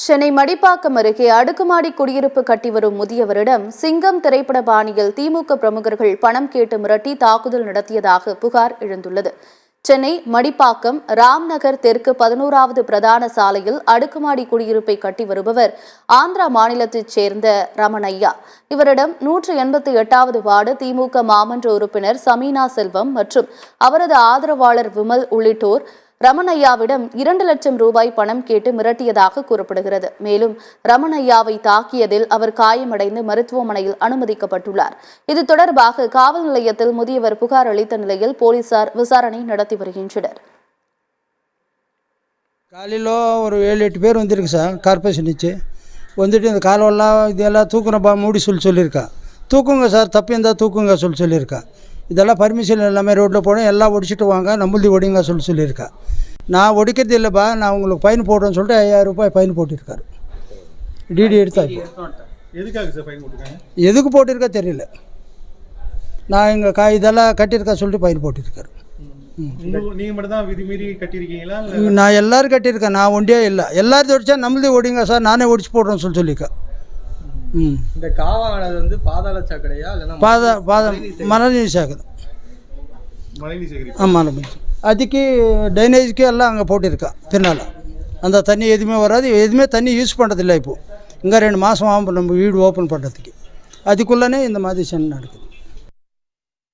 சென்னை மடிப்பாக்கம் அருகே அடுக்குமாடி குடியிருப்பு கட்டி வரும் முதியவரிடம் சிங்கம் திரைப்பட பாணியில் திமுக பிரமுகர்கள் பணம் கேட்டு மிரட்டி தாக்குதல் நடத்தியதாக புகார் எழுந்துள்ளது. சென்னை மடிப்பாக்கம் ராம்நகர் தெற்கு 11வது பிரதான சாலையில் அடுக்குமாடி குடியிருப்பை கட்டி வருபவர் ஆந்திரா மாநிலத்தைச் சேர்ந்த ரமணையா. இவரிடம் 188வது வார்டு திமுக மாமன்ற உறுப்பினர் சமீனா செல்வம் மற்றும் அவரது ஆதரவாளர் விமல் உள்ளிட்டோர் ரமணையாவிடம் 2 லட்சம் ரூபாய் பணம் கேட்டு மிரட்டியதாக கூறப்படுகிறது. மேலும் ரமணையாவை தாக்கியதில் அவர் காயமடைந்து மருத்துவமனையில் அனுமதிக்கப்பட்டுள்ளார். இது தொடர்பாக காவல் நிலையத்தில் முதியவர் புகார் அளித்த நிலையில் போலீசார் விசாரணை நடத்தி வருகின்றனர். காலையில் ஒரு 7-8 பேர் வந்திருக்கு சார். கார்பரேஷன் வச்சு வந்துட்டு இந்த காலவெல்லாம் இதெல்லாம் தூக்குனப்பா மூடி சொல்லியிருக்கா. தூக்குங்க சார், தப்பு இருந்தால் தூக்குங்க சொல்லியிருக்கா. இதெல்லாம் பர்மிஷன் எல்லாமே ரோட்டில் போனால் எல்லாம் ஒடிச்சிட்டு வாங்க, நம்மளுது ஒடிங்க சொல்லியிருக்கா. நான் ஒடிக்கிறது இல்லைப்பா, நான் உங்களுக்கு ஃபைன் போடுறேன்னு சொல்லிட்டு 5000 ரூபாய் ஃபைன் போட்டிருக்காரு. டிடி எடுத்தாச்சு. எதுக்கு போட்டிருக்கா தெரியல. நான் இங்கே இதெல்லாம் கட்டியிருக்கா சொல்லிட்டு ஃபைன் போட்டிருக்காரு. நான் எல்லோரும் கட்டியிருக்கேன், நான் ஒண்டியே இல்லை. எல்லாரும் ஒடிச்சா நம்மளதே ஒடிங்க சார், நானே ஒடிச்சு போடுறேன்னு சொல்லியிருக்கேன். இந்த காவானது வந்து பாதாள சாக்கடையா மழைநீர் சாக்கடை. ஆமாம், அதுக்கு டைனேஜுக்கு எல்லாம் அங்கே போட்டிருக்கா. பின்னால் அந்த தண்ணி எதுவுமே வராது, எதுவுமே தண்ணி யூஸ் பண்ணுறதில்லை. இப்போது இங்கே 2 மாதம் ஆகும் நம்ம வீடு ஓப்பன் பண்ணுறதுக்கு. அதுக்குள்ளே இந்த மாதிரி சண்டை நடக்குது.